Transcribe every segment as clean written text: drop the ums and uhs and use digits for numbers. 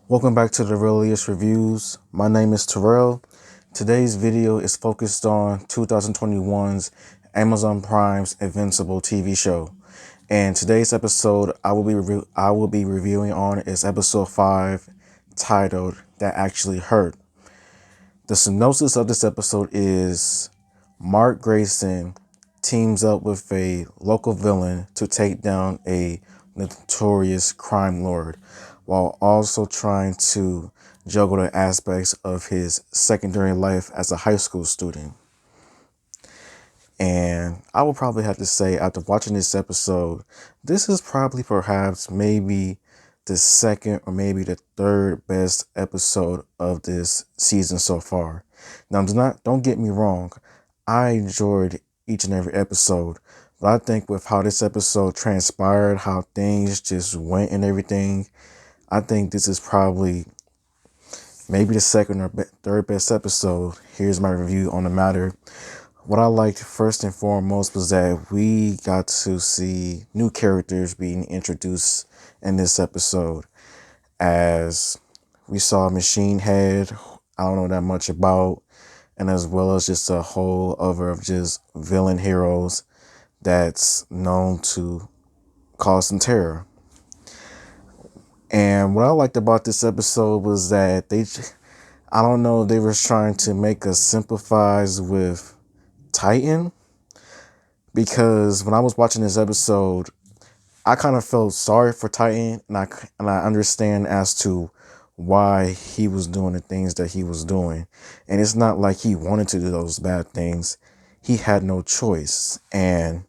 Welcome back to the Realiest Reviews. My name is Terrell. Today's video is focused on 2021's Amazon Prime's Invincible TV show. And today's episode I will be reviewing on is episode 5, titled That Actually Hurt. The synopsis of this episode is Mark Grayson teams up with a local villain to take down a notorious crime lord, while also trying to juggle the aspects of his secondary life as a high school student. And I will probably have to say, after watching this episode, this is probably perhaps maybe the second or maybe the third best episode of this season so far. Now, don't get me wrong. I enjoyed each and every episode, but I think with how this episode transpired, how things just went and everything, I think this is probably maybe the second or third best episode. Here's my review on the matter. What I liked first and foremost was that we got to see new characters being introduced in this episode, as we saw Machine Head, I don't know that much about, and as well as just a whole other of just villain heroes that's known to cause some terror. And what I liked about this episode was that I don't know, they were trying to make us sympathize with Titan, because when I was watching this episode, I kind of felt sorry for Titan, and I understand as to why he was doing the things that he was doing. And it's not like he wanted to do those bad things. He had no choice. And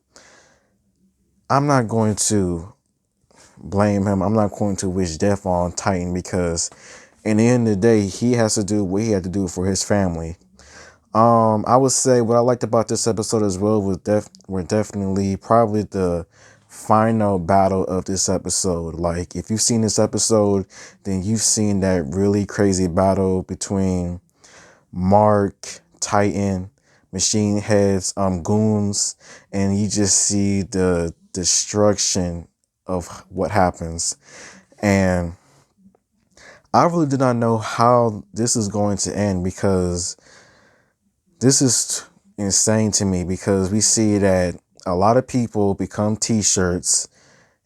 I'm not going to blame him. I'm not going to wish death on Titan, because in the end of the day, he has to do what he had to do for his family. I would say what I liked about this episode as well was definitely probably the final battle of this episode. Like, if you've seen this episode, then you've seen that really crazy battle between Mark, Titan, Machine Head's goons, and you just see the destruction of what happens. And I really did not know how this is going to end, because this is insane to me, because we see that a lot of people become t-shirts,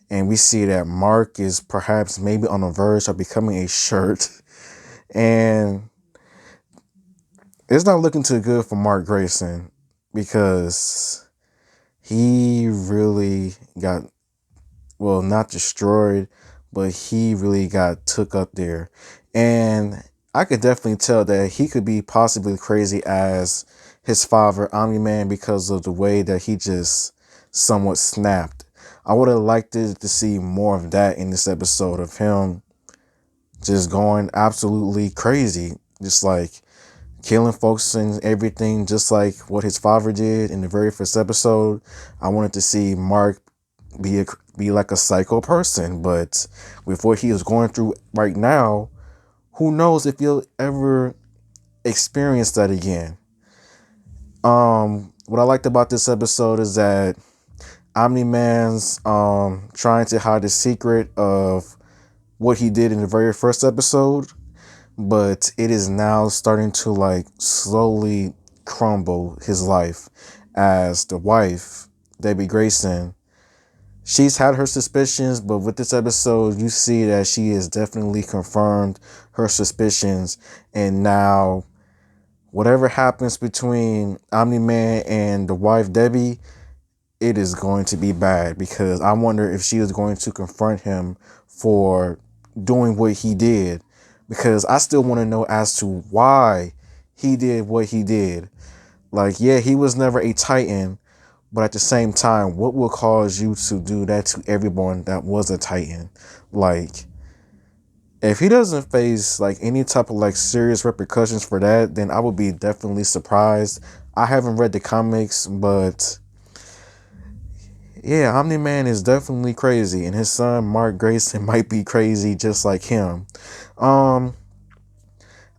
and we see that Mark is perhaps maybe on the verge of becoming a shirt. And it's not looking too good for Mark Grayson, because he really got, well, not destroyed, but he really got took up there. And I could definitely tell that he could be possibly crazy as his father, Omni-Man, because of the way that he just somewhat snapped. I would have liked to see more of that in this episode, of him just going absolutely crazy, just like killing folks and everything, just like what his father did in the very first episode. I wanted to see Mark be like a psycho person, but with what he is going through right now, who knows if he'll ever experience that again. What I liked about this episode is that Omni-Man's trying to hide the secret of what he did in the very first episode, but it is now starting to like slowly crumble his life, as the wife, Debbie Grayson, she's had her suspicions, but with this episode, you see that she has definitely confirmed her suspicions. And now, whatever happens between Omni-Man and the wife, Debbie, it is going to be bad, because I wonder if she is going to confront him for doing what he did, because I still want to know as to why he did what he did. Like, yeah, he was never a Titan, but at the same time, what will cause you to do that to everyone that was a Titan? Like, if he doesn't face like any type of like serious repercussions for that, then I would be definitely surprised. I haven't read the comics, but yeah, Omni-Man is definitely crazy, and his son Mark Grayson might be crazy just like him.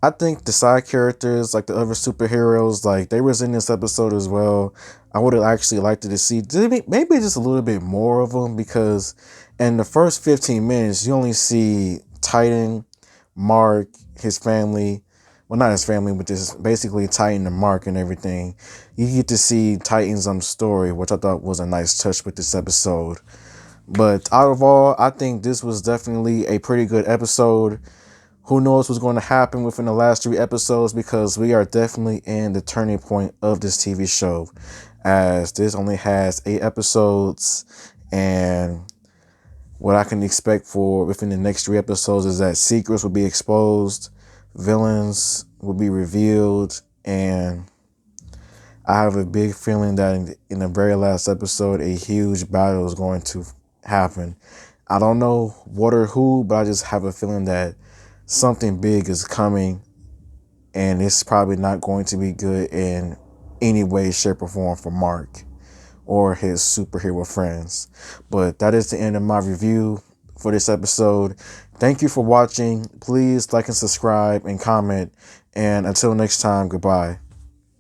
I think the side characters, like the other superheroes, like they was in this episode as well. I would have actually liked to see maybe just a little bit more of them, because in the first 15 minutes, you only see Titan, Mark, his family, well, not his family, but just basically Titan and Mark and everything. You get to see Titan's story, which I thought was a nice touch with this episode. But out of all, I think this was definitely a pretty good episode. Who knows what's going to happen within the last 3 episodes, because we are definitely in the turning point of this TV show, as this only has 8 episodes, and what I can expect for within the next 3 episodes is that secrets will be exposed, villains will be revealed, and I have a big feeling that in the very last episode, a huge battle is going to happen. I don't know what or who, but I just have a feeling that something big is coming, and it's probably not going to be good in any way, shape, or form for Mark or his superhero friends. But that is the end of my review for this episode. Thank you for watching. Please like and subscribe and comment. And until next time, goodbye.